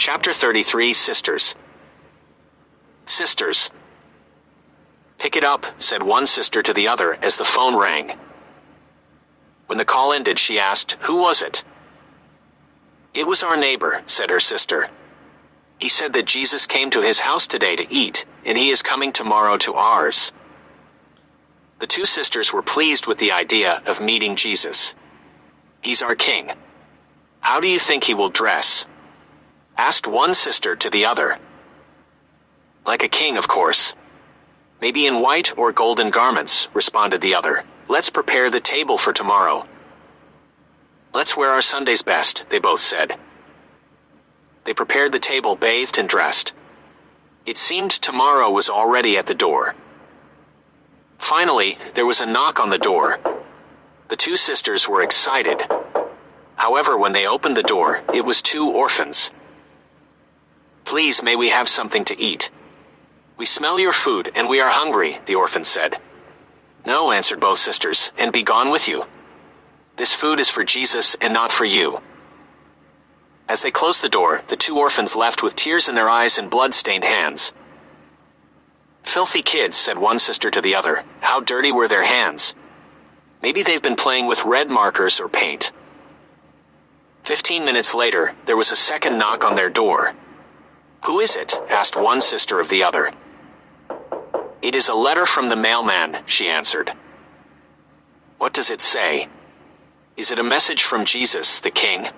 Chapter 33, Sisters. Sisters. "Pick it up," said one sister to the other as the phone rang. When the call ended, she asked, "Who was it?" "It was our neighbor," said her sister. "He said that Jesus came to his house today to eat, and he is coming tomorrow to ours." The two sisters were pleased with the idea of meeting Jesus. "He's our king. How do you think he will dress?" asked one sister to the other. "Like a king, of course. Maybe in white or golden garments," responded the other. "Let's prepare the table for tomorrow." "Let's wear our Sunday's best," they both said. They prepared the table, bathed and dressed. It seemed tomorrow was already at the door. Finally, there was a knock on the door. The two sisters were excited. However, when they opened the door, it was two orphans. "Please, may we have something to eat? We smell your food, and we are hungry," the orphans said. "No," answered both sisters, "and be gone with you. This food is for Jesus and not for you." As they closed the door, the two orphans left with tears in their eyes and blood-stained hands. "Filthy kids," said one sister to the other. "How dirty were their hands? Maybe they've been playing with red markers or paint." 15 minutes later, there was a second knock on their door. "Who is it?" asked one sister of the other. "It is a letter from the mailman," she answered. "What does it say? Is it a message from Jesus, the King?"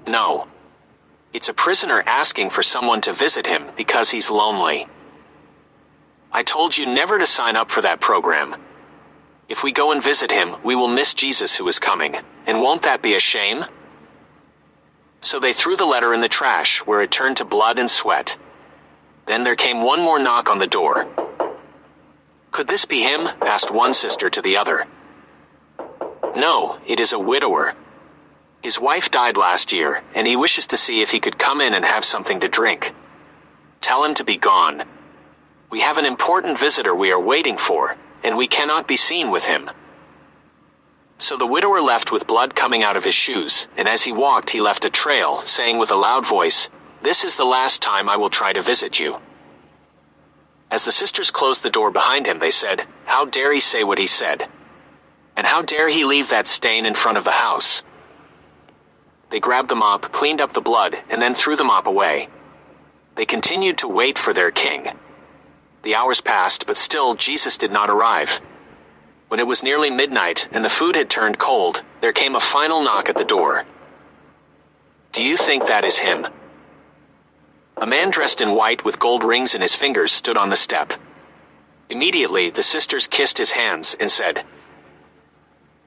"No. It's a prisoner asking for someone to visit him because he's lonely." "I told you never to sign up for that program. If we go and visit him, we will miss Jesus who is coming, and won't that be a shame?" So they threw the letter in the trash, where it turned to blood and sweat. Then there came one more knock on the door. "Could this be him?" asked one sister to the other. "No, it is a widower. His wife died last year, and he wishes to see if he could come in and have something to drink. Tell him to be gone. We have an important visitor we are waiting for, and we cannot be seen with him." So the widower left with blood coming out of his shoes, and as he walked he left a trail, saying with a loud voice, "This is the last time I will try to visit you." As the sisters closed the door behind him, they said, "How dare he say what he said? And how dare he leave that stain in front of the house?" They grabbed the mop, cleaned up the blood, and then threw the mop away. They continued to wait for their king. The hours passed, but still Jesus did not arrive. When it was nearly midnight and the food had turned cold, there came a final knock at the door. "Do you think that is him?" A man dressed in white with gold rings in his fingers stood on the step. Immediately, the sisters kissed his hands and said,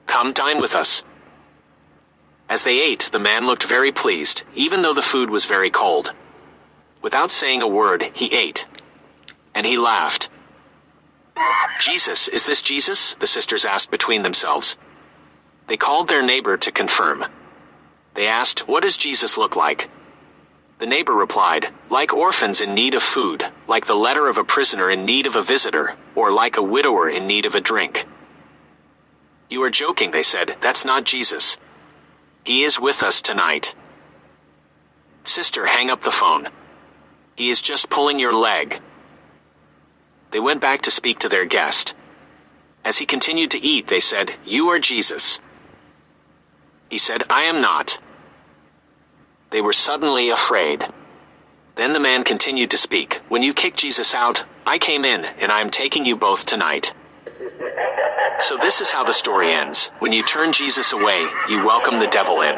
"Come dine with us." As they ate, the man looked very pleased, even though the food was very cold. Without saying a word, he ate. And he laughed. "Jesus, is this Jesus?" the sisters asked between themselves. They called their neighbor to confirm. They asked, "What does Jesus look like?" The neighbor replied, "Like orphans in need of food, like the letter of a prisoner in need of a visitor, or like a widower in need of a drink." "You are joking," they said. "That's not Jesus. He is with us tonight." "Sister, hang up the phone. He is just pulling your leg." They went back to speak to their guest. As he continued to eat, they said, "You are Jesus." He said, "I am not." They were suddenly afraid. Then the man continued to speak, "When you kicked Jesus out, I came in, and I am taking you both tonight." So this is how the story ends. When you turn Jesus away, you welcome the devil in.